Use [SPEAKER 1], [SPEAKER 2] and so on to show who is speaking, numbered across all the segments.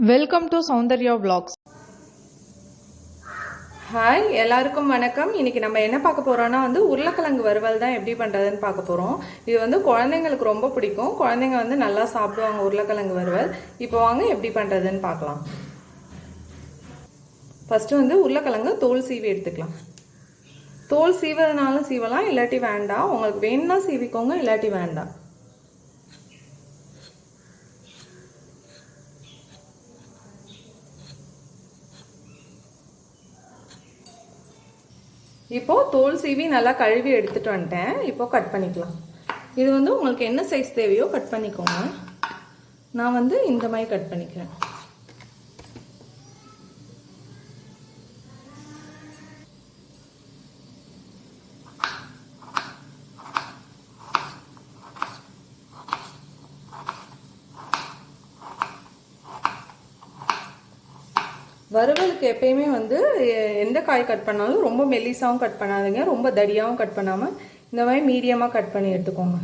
[SPEAKER 1] Welcome to Soundarya vlogs.
[SPEAKER 2] Hi எல்லாருக்கும் வணக்கம். இன்னைக்கு நம்ம என்ன பார்க்க போறோம்னா உருளைக்கிழங்கு வறுவல் தான் எப்படி பண்றதுன்னு பார்க்க போறோம். இது குழந்தைங்களுக்கு ரொம்ப பிடிக்கும். குழந்தைங்க நல்லா சாப்பிடுவாங்க உருளைக்கிழங்கு வறுவல். இப்போ வாங்க எப்படி பண்றதுன்னு பார்க்கலாம். ஃபர்ஸ்ட் உருளைக்கிழங்கு தோல் சீவி எடுத்துக்கலாம். தோல் சீவறதுனாலும் சீவலாம், இல்லாட்டி வேண்டாம். உங்களுக்கு வேணும்னா சீவிக்கோங்க, இல்லாட்டி வேண்டாம். இப்போ தோல் சீவி நல்லா கழுவி எடுத்துட்டு வந்துட்டேன். இப்போ கட் பண்ணிக்கலாம். இது உங்களுக்கு என்ன சைஸ் தேவையோ கட் பண்ணிக்கோங்க. நான் இந்த மாதிரி கட் பண்ணிக்கிறேன். வறுவலுக்கு எப்பயுமே எந்த காய் கட் பண்ணாலும் ரொம்ப மெல்லிசாவும் கட் பண்ணாதீங்க, ரொம்ப தடியாவும் கட் பண்ணாமல் இந்த மாதிரி மீடியமாக கட் பண்ணி எடுத்துக்கோங்க.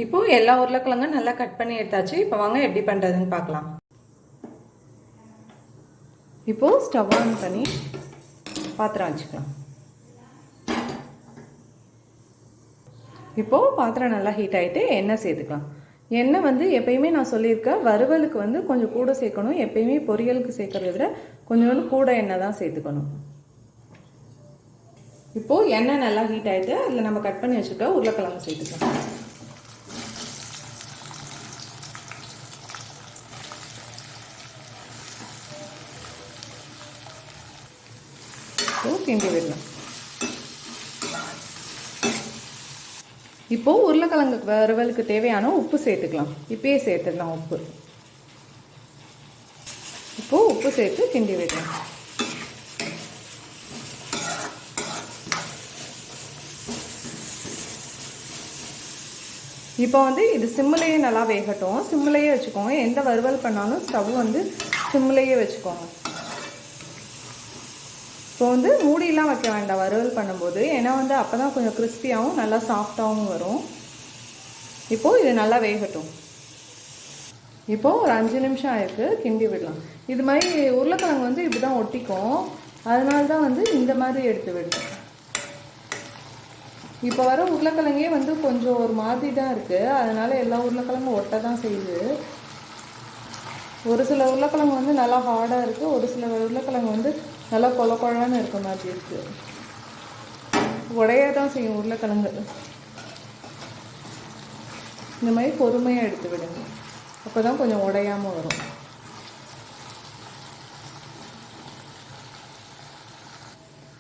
[SPEAKER 2] இப்போ எல்லா உருளைக்கிழங்கும் நல்லா கட் பண்ணி எடுத்தாச்சு. இப்போ வாங்க எப்படி பண்ணுறதுன்னு பார்க்கலாம். இப்போ ஸ்டவ் ஆன் பண்ணி பாத்திரம் வச்சுக்கலாம். இப்போ பாத்திரம் நல்லா ஹீட் ஆகிட்டு எண்ணெய் சேர்த்துக்கலாம். எண்ணெய் எப்பயுமே நான் சொல்லியிருக்கேன், வறுவலுக்கு கொஞ்சம் கூட சேர்க்கணும். எப்பயுமே பொரியலுக்கு சேர்க்கறத விட கொஞ்சம் கூட எண்ணெய் தான் சேர்த்துக்கணும். இப்போ எண்ணெய் நல்லா ஹீட் ஆகிட்டு அதில் நம்ம கட் பண்ணி வச்சுக்க உருளைக்கிழங்கு சேர்த்துக்கலாம். கிண்டி விடலாம். இப்போ உருளைக்கிழங்கு வறுவலுக்கு தேவையான உப்பு சேர்த்துக்கலாம். இப்பயே சேர்த்துடலாம் உப்பு. இப்போ உப்பு சேர்த்து கிண்டி விடலாம். இப்போ இது சிம்மிலேயே நல்லா வேகட்டும். சிம்மிலேயே வச்சுக்கோங்க. எந்த வறுவல் பண்ணாலும் ஸ்டவ் சிம்மிலேயே வச்சுக்கோங்க. இப்போ மூடியெல்லாம் வைக்க வேண்டாம் வறுவல் பண்ணும்போது, ஏன்னா அப்போ தான் கொஞ்சம் கிறிஸ்பியாகவும் நல்லா சாஃப்டாகவும் வரும். இப்போது இது நல்லா வேகட்டும். இப்போது ஒரு 5 நிமிஷம் ஆயிருக்கு, கிண்டி விடலாம். இது மாதிரி உருளைக்கிழங்கு இப்படி தான் ஒட்டிக்கும், அதனால தான் இந்த மாதிரி எடுத்து விடணும். இப்போ வர உருளைக்கிழங்கே கொஞ்சம் ஒரு மாதிரி தான் இருக்குது, அதனால் எல்லா உருளைக்கிழங்கும் ஒட்ட தான் செய்யுது. ஒரு சில உருளைக்கிழங்கு நல்லா ஹார்டாக இருக்குது, ஒரு சில உருளைக்கிழங்கு நல்லா கொல கொழன்னு இருக்க மாதிரி இருக்குது. உடைய தான் செய்யும் உருளைக்கிழங்கு. இந்த மாதிரி பொறுமையாக எடுத்து விடுங்க, அப்போ தான் கொஞ்சம் உடையாமல் வரும்.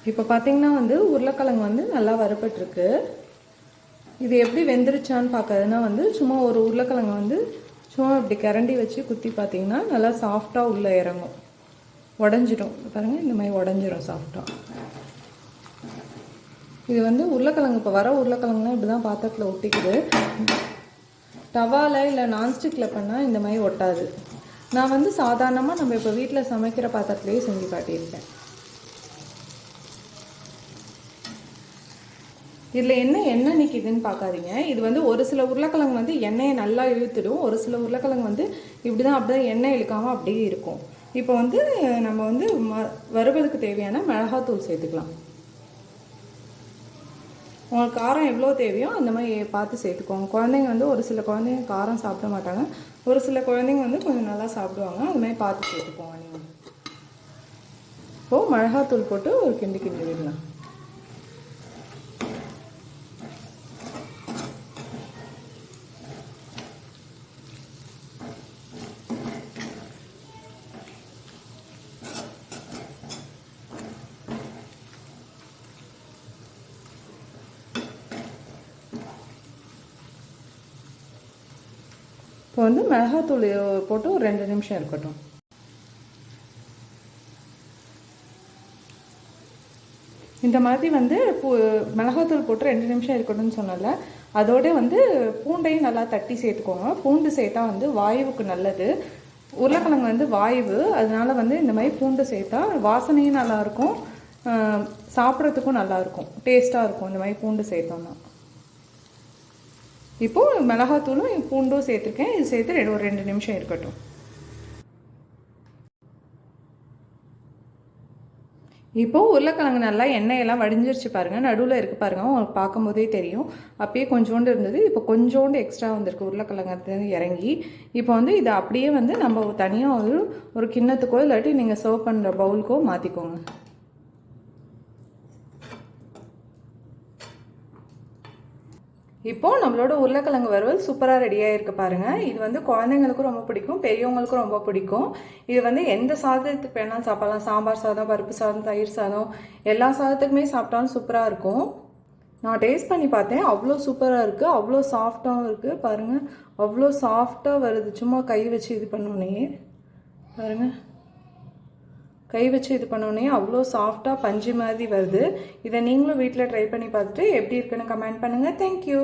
[SPEAKER 2] இப்போ பார்த்தீங்கன்னா உருளைக்கிழங்கு நல்லா வறுபட்டுருக்கு. இது எப்படி வெந்துருச்சான்னு பார்க்கறதுனா சும்மா ஒரு உருளைக்கிழங்கு சும்மா இப்படி கரண்டி வச்சு குத்தி பார்த்தீங்கன்னா நல்லா சாஃப்டாக உள்ளே இறங்கும், உடஞ்சிடும். பாருங்கள், இந்த மாதிரி உடஞ்சிடும் சாஃப்டாக. இது உருளைக்கிழங்கு இப்போ வர உருளைக்கிழங்குலாம் இப்படி தான் பாத்திரத்தில் ஒட்டிக்குது. டவாவில் இல்லை நான்ஸ்டிக்கில் பண்ணால் இந்த மாதிரி ஒட்டாது. நான் சாதாரணமாக நம்ம இப்போ வீட்டில் சமைக்கிற பாத்திரத்துலேயே செஞ்சு காட்டியிருக்கேன். இதில் என்ன எண்ணெய் நிற்கிதுன்னு பார்க்காதீங்க. இது ஒரு சில உருளைக்கிழங்கு எண்ணெயை நல்லா இழுத்துடும், ஒரு சில உருளைக்கிழங்கு இப்படி தான் அப்படியே எண்ணெய் இழுக்காமல் அப்படியே இருக்கும். இப்போ நம்ம வறுவலுக்கு தேவையான மிளகாத்தூள் சேர்த்துக்கலாம். உங்களுக்கு காரம் எவ்வளோ தேவையோ அந்த மாதிரி பார்த்து சேர்த்துக்கோங்க. குழந்தைங்க ஒரு சில குழந்தைங்க காரம் சாப்பிட மாட்டாங்க, ஒரு சில குழந்தைங்க கொஞ்சம் நல்லா சாப்பிடுவாங்க, அது மாதிரி பார்த்து சேர்த்துக்கோங்க நீங்கள். இப்போது மிளகாத்தூள் போட்டு ஒரு கிண்டி கிண்டி விடலாம். இப்போ மிளகாத்தூள் போட்டு ஒரு 2 நிமிஷம் இருக்கட்டும். இந்த மாதிரி மிளகாத்தூள் போட்டு 2 நிமிஷம் இருக்கட்டும்னு சொன்னல, அதோட பூண்டையும் நல்லா தட்டி சேர்த்துக்கோங்க. பூண்டு சேர்த்தா வாயுவுக்கு நல்லது. உருளைக்கிழங்கு வந்து வாய்வு, அதனால வந்து இந்த மாதிரி பூண்டு சேர்த்தா வாசனையும் நல்லாயிருக்கும், சாப்பிட்றதுக்கும் நல்லாயிருக்கும், டேஸ்ட்டாக இருக்கும் இந்த மாதிரி பூண்டு சேர்த்தோம்னா. இப்போது மிளகாத்தூளும் பூண்டும் சேர்த்துருக்கேன். இது சேர்த்து ஒரு 2 நிமிஷம் இருக்கட்டும். இப்போது உருளைக்கிழங்கு நல்லா எண்ணெயெல்லாம் வடிஞ்சிருச்சு பாருங்கள், நடுவில் இருக்குது பாருங்கள், உங்களுக்கு பார்க்கும்போதே தெரியும். அப்பயே கொஞ்சோண்டு இருந்தது, இப்போ கொஞ்சோண்டு எக்ஸ்ட்ரா வந்திருக்கு உருளைக்கிழங்கு இறங்கி. இப்போ வந்து இதை அப்படியே வந்து நம்ம தனியாக ஒரு கிண்ணத்துக்கோ இல்லாட்டி நீங்கள் சர்வ் பண்ணுற பவுலுக்கோ மாற்றிக்கோங்க. இப்போது நம்மளோட உருளைக்கிழங்கு வறுவல் சூப்பராக ரெடியாக இருக்குது பாருங்கள். இது வந்து குழந்தைங்களுக்கும் ரொம்ப பிடிக்கும், பெரியவங்களுக்கும் ரொம்ப பிடிக்கும். இது வந்து எந்த சாதத்துக்கு வேணாலும் சாப்பிடலாம். சாம்பார் சாதம், பருப்பு சாதம், தயிர் சாதம், எல்லா சாதத்துக்குமே சாப்பிட்டாலும் சூப்பராக இருக்கும். நான் டேஸ்ட் பண்ணி பார்த்தேன், அவ்வளோ சூப்பராக இருக்குது, அவ்வளோ சாஃப்டாகவும் இருக்குது பாருங்கள். அவ்வளோ சாஃப்டாக வருது, சும்மா கை வச்சு இது பண்ணோன்னே பாருங்கள், கை வச்சு இது பண்ணோன்னே அவ்வளோ சாஃப்டாக பஞ்சு மாதிரி வருது. இதை நீங்களும் வீட்டில் ட்ரை பண்ணி பார்த்துட்டு எப்படி இருக்குன்னு கமெண்ட் பண்ணுங்கள். தேங்க்யூ.